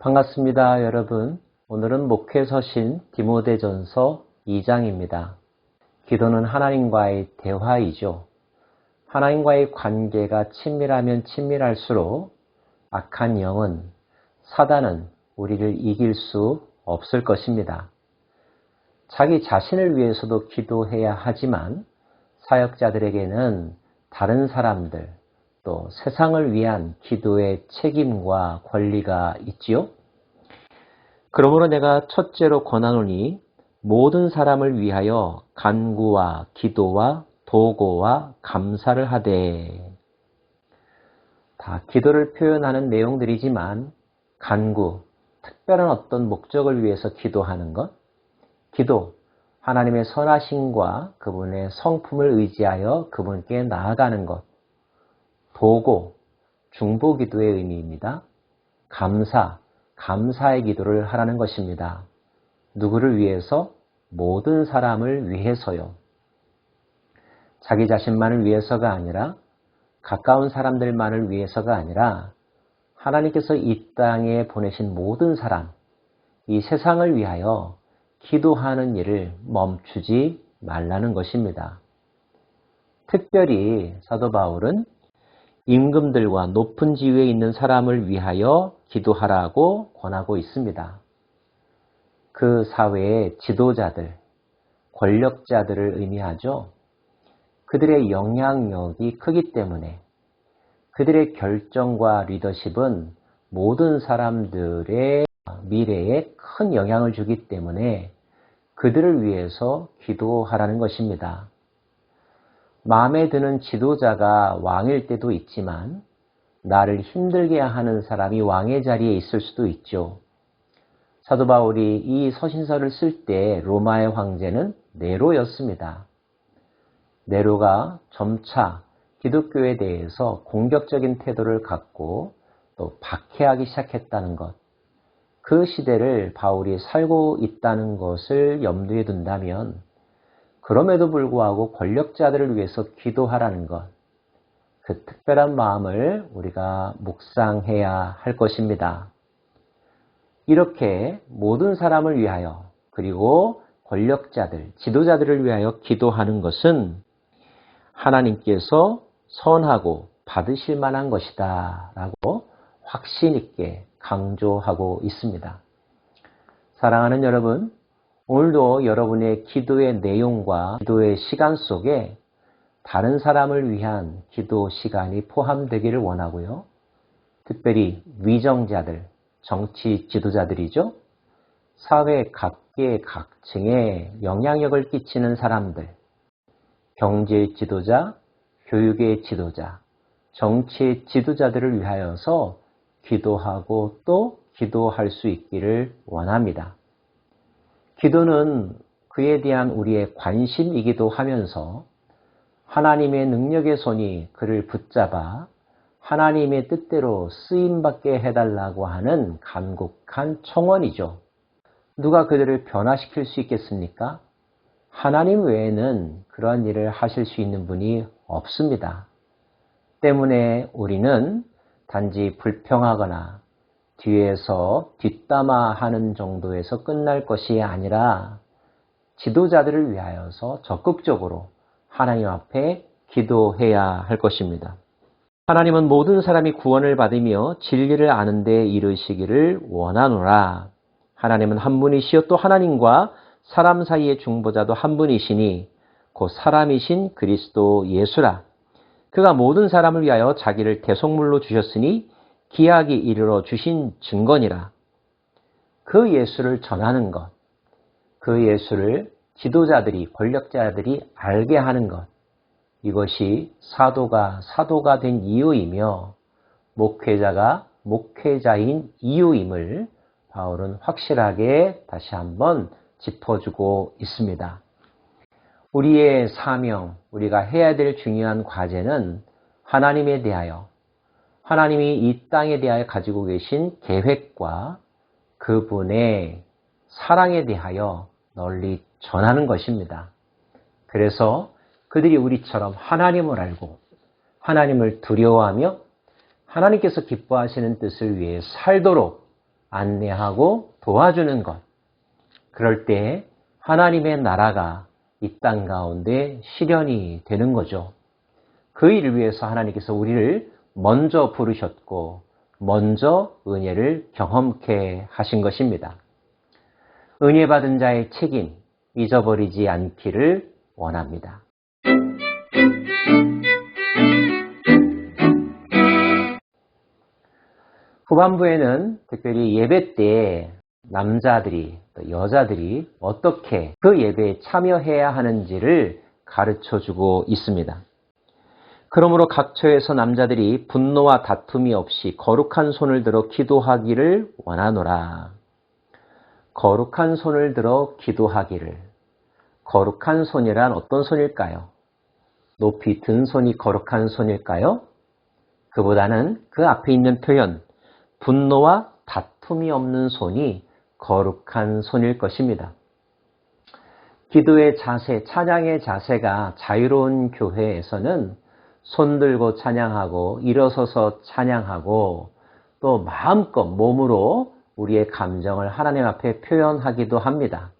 반갑습니다, 여러분. 오늘은 목회서신 디모데전서 2장입니다. 기도는 하나님과의 대화이죠. 하나님과의 관계가 친밀하면 친밀할수록 악한 영은, 사단은 우리를 이길 수 없을 것입니다. 자기 자신을 위해서도 기도해야 하지만 사역자들에게는 다른 사람들, 또 세상을 위한 기도의 책임과 권리가 있지요. 그러므로 내가 첫째로 권하노니 모든 사람을 위하여 간구와 기도와 도고와 감사를 하되. 다 기도를 표현하는 내용들이지만 간구, 특별한 어떤 목적을 위해서 기도하는 것, 기도, 하나님의 선하심과 그분의 성품을 의지하여 그분께 나아가는 것, 도고, 중보기도의 의미입니다. 감사, 감사의 기도를 하라는 것입니다. 누구를 위해서? 모든 사람을 위해서요. 자기 자신만을 위해서가 아니라, 가까운 사람들만을 위해서가 아니라 하나님께서 이 땅에 보내신 모든 사람, 이 세상을 위하여 기도하는 일을 멈추지 말라는 것입니다. 특별히 사도 바울은 임금들과 높은 지위에 있는 사람을 위하여 기도하라고 권하고 있습니다. 그 사회의 지도자들, 권력자들을 의미하죠. 그들의 영향력이 크기 때문에 그들의 결정과 리더십은 모든 사람들의 미래에 큰 영향을 주기 때문에 그들을 위해서 기도하라는 것입니다. 마음에 드는 지도자가 왕일 때도 있지만 나를 힘들게 하는 사람이 왕의 자리에 있을 수도 있죠. 사도 바울이 이 서신서를 쓸 때 로마의 황제는 네로였습니다. 네로가 점차 기독교에 대해서 공격적인 태도를 갖고 또 박해하기 시작했다는 것, 그 시대를 바울이 살고 있다는 것을 염두에 둔다면 그럼에도 불구하고 권력자들을 위해서 기도하라는 것, 그 특별한 마음을 우리가 묵상해야 할 것입니다. 이렇게 모든 사람을 위하여 그리고 권력자들, 지도자들을 위하여 기도하는 것은 하나님께서 선하고 받으실 만한 것이다 라고 확신 있게 강조하고 있습니다. 사랑하는 여러분, 오늘도 여러분의 기도의 내용과 기도의 시간 속에 다른 사람을 위한 기도 시간이 포함되기를 원하고요. 특별히 위정자들, 정치 지도자들이죠. 사회 각계 각층에 영향력을 끼치는 사람들, 경제 지도자, 교육의 지도자, 정치의 지도자들을 위하여서 기도하고 또 기도할 수 있기를 원합니다. 기도는 그에 대한 우리의 관심이기도 하면서 하나님의 능력의 손이 그를 붙잡아 하나님의 뜻대로 쓰임받게 해달라고 하는 간곡한 청원이죠. 누가 그들을 변화시킬 수 있겠습니까? 하나님 외에는 그런 일을 하실 수 있는 분이 없습니다. 때문에 우리는 단지 불평하거나 뒤에서 뒷담화하는 정도에서 끝날 것이 아니라 지도자들을 위하여서 적극적으로 하나님 앞에 기도해야 할 것입니다. 하나님은 모든 사람이 구원을 받으며 진리를 아는 데 이르시기를 원하노라. 하나님은 한 분이시요 또 하나님과 사람 사이의 중보자도 한 분이시니 곧 사람이신 그리스도 예수라. 그가 모든 사람을 위하여 자기를 대속물로 주셨으니 기약이 이르러 주신 증거니라. 그 예수를 전하는 것, 그 예수를 지도자들이, 권력자들이 알게 하는 것, 이것이 사도가 된 이유이며 목회자가 목회자인 이유임을 바울은 확실하게 다시 한번 짚어주고 있습니다. 우리의 사명, 우리가 해야 될 중요한 과제는 하나님에 대하여, 하나님이 이 땅에 대하여 가지고 계신 계획과 그분의 사랑에 대하여 널리 전하는 것입니다. 그래서 그들이 우리처럼 하나님을 알고 하나님을 두려워하며 하나님께서 기뻐하시는 뜻을 위해 살도록 안내하고 도와주는 것. 그럴 때 하나님의 나라가 이 땅 가운데 실현이 되는 거죠. 그 일을 위해서 하나님께서 우리를 먼저 부르셨고 먼저 은혜를 경험케 하신 것입니다. 은혜 받은 자의 책임 잊어버리지 않기를 원합니다. 후반부에는 특별히 예배 때 남자들이 또 여자들이 어떻게 그 예배에 참여해야 하는지를 가르쳐주고 있습니다. 그러므로 각 처에서 남자들이 분노와 다툼이 없이 거룩한 손을 들어 기도하기를 원하노라. 거룩한 손을 들어 기도하기를. 거룩한 손이란 어떤 손일까요? 높이 든 손이 거룩한 손일까요? 그보다는 그 앞에 있는 표현, 분노와 다툼이 없는 손이 거룩한 손일 것입니다. 기도의 자세, 찬양의 자세가 자유로운 교회에서는 손 들고 찬양하고 일어서서 찬양하고 또 마음껏 몸으로 우리의 감정을 하나님 앞에 표현하기도 합니다.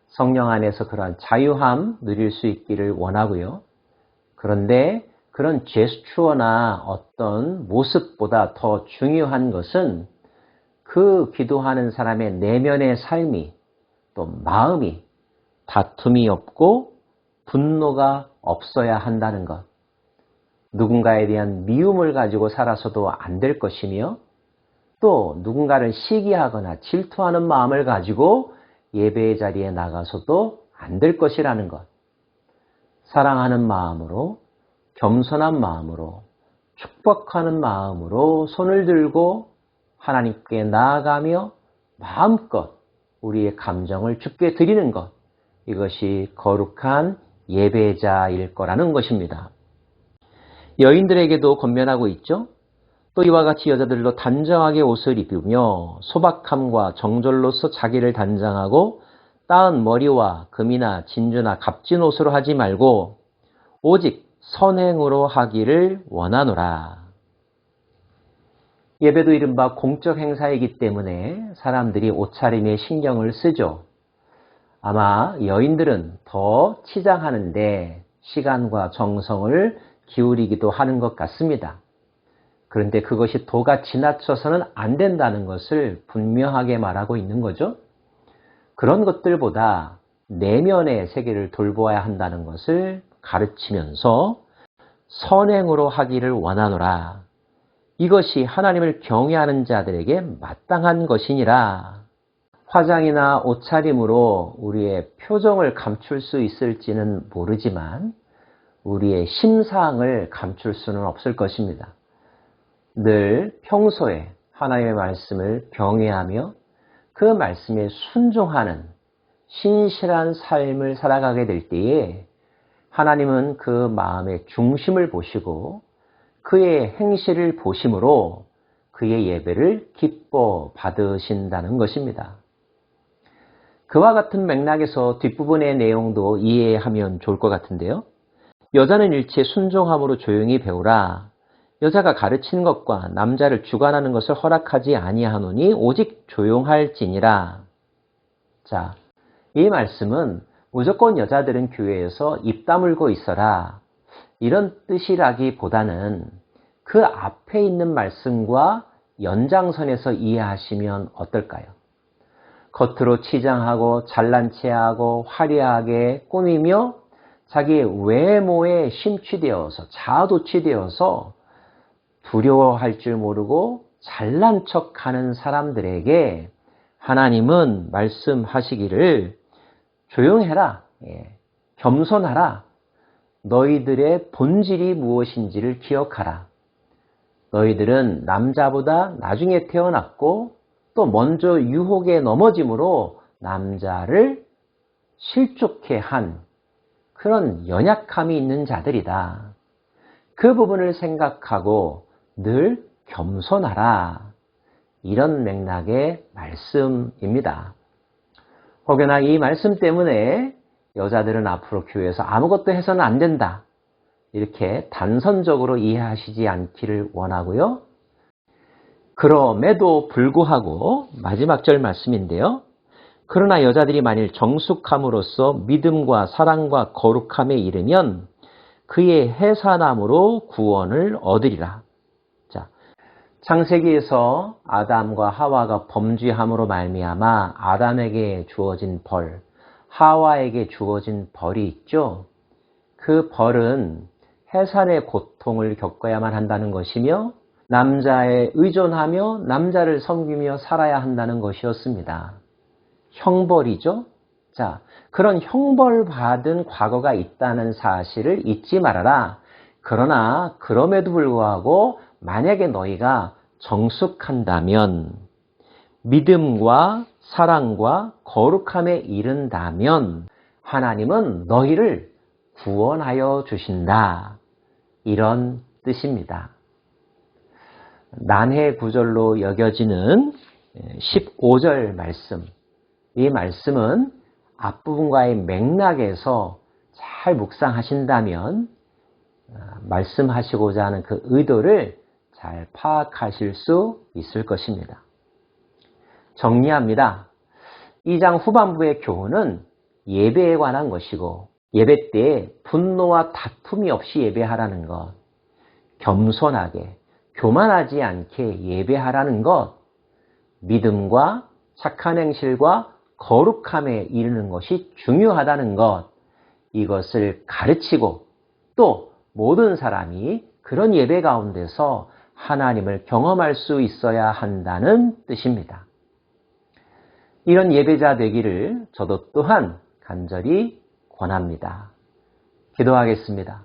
성령 안에서 그러한 자유함 누릴 수 있기를 원하고요. 그런데 그런 제스처나 어떤 모습보다 더 중요한 것은 그 기도하는 사람의 내면의 삶이 또 마음이 다툼이 없고 분노가 없어야 한다는 것. 누군가에 대한 미움을 가지고 살아서도 안 될 것이며 또 누군가를 시기하거나 질투하는 마음을 가지고 예배의 자리에 나가서도 안 될 것이라는 것. 사랑하는 마음으로 겸손한 마음으로 축복하는 마음으로 손을 들고 하나님께 나아가며 마음껏 우리의 감정을 주께 드리는 것. 이것이 거룩한 예배자일 거라는 것입니다. 여인들에게도 권면하고 있죠. 또 이와 같이 여자들도 단정하게 옷을 입으며 소박함과 정절로서 자기를 단장하고 따은 머리와 금이나 진주나 값진 옷으로 하지 말고 오직 선행으로 하기를 원하노라. 예배도 이른바 공적 행사이기 때문에 사람들이 옷차림에 신경을 쓰죠. 아마 여인들은 더 치장하는데 시간과 정성을 기울이기도 하는 것 같습니다. 그런데 그것이 도가 지나쳐서는 안 된다는 것을 분명하게 말하고 있는 거죠. 그런 것들보다 내면의 세계를 돌보아야 한다는 것을 가르치면서 선행으로 하기를 원하노라. 이것이 하나님을 경외하는 자들에게 마땅한 것이니라. 화장이나 옷차림으로 우리의 표정을 감출 수 있을지는 모르지만 우리의 심상을 감출 수는 없을 것입니다. 늘 평소에 하나님의 말씀을 경외하며 그 말씀에 순종하는 신실한 삶을 살아가게 될 때에 하나님은 그 마음의 중심을 보시고 그의 행실을 보심으로 그의 예배를 기뻐 받으신다는 것입니다. 그와 같은 맥락에서 뒷부분의 내용도 이해하면 좋을 것 같은데요. 여자는 일체 순종함으로 조용히 배우라. 여자가 가르치는 것과 남자를 주관하는 것을 허락하지 아니하노니 오직 조용할지니라. 자, 이 말씀은 무조건 여자들은 교회에서 입 다물고 있어라. 이런 뜻이라기보다는 그 앞에 있는 말씀과 연장선에서 이해하시면 어떨까요? 겉으로 치장하고 잘난 체하고 화려하게 꾸미며 자기의 외모에 심취되어서 자아도취되어서 두려워할 줄 모르고 잘난 척하는 사람들에게 하나님은 말씀하시기를 조용해라, 겸손하라, 너희들의 본질이 무엇인지를 기억하라. 너희들은 남자보다 나중에 태어났고 또 먼저 유혹에 넘어짐으로 남자를 실족해 한 그런 연약함이 있는 자들이다. 그 부분을 생각하고 늘 겸손하라. 이런 맥락의 말씀입니다. 혹여나 이 말씀 때문에 여자들은 앞으로 교회에서 아무것도 해서는 안 된다. 이렇게 단선적으로 이해하시지 않기를 원하고요. 그럼에도 불구하고 마지막 절 말씀인데요. 그러나 여자들이 만일 정숙함으로써 믿음과 사랑과 거룩함에 이르면 그의 해산함으로 구원을 얻으리라. 자, 창세기에서 아담과 하와가 범죄함으로 말미암아 아담에게 주어진 벌, 하와에게 주어진 벌이 있죠. 그 벌은 해산의 고통을 겪어야만 한다는 것이며 남자에 의존하며 남자를 섬기며 살아야 한다는 것이었습니다. 형벌이죠. 자, 그런 형벌받은 과거가 있다는 사실을 잊지 말아라. 그러나 그럼에도 불구하고 만약에 너희가 정숙한다면, 믿음과 사랑과 거룩함에 이른다면 하나님은 너희를 구원하여 주신다. 이런 뜻입니다. 난해 구절로 여겨지는 15절 말씀. 이 말씀은 앞부분과의 맥락에서 잘 묵상하신다면 말씀하시고자 하는 그 의도를 잘 파악하실 수 있을 것입니다. 정리합니다. 2장 후반부의 교훈은 예배에 관한 것이고 예배 때에 분노와 다툼이 없이 예배하라는 것, 겸손하게 교만하지 않게 예배하라는 것, 믿음과 착한 행실과 거룩함에 이르는 것이 중요하다는 것, 이것을 가르치고 또 모든 사람이 그런 예배 가운데서 하나님을 경험할 수 있어야 한다는 뜻입니다. 이런 예배자 되기를 저도 또한 간절히 권합니다. 기도하겠습니다.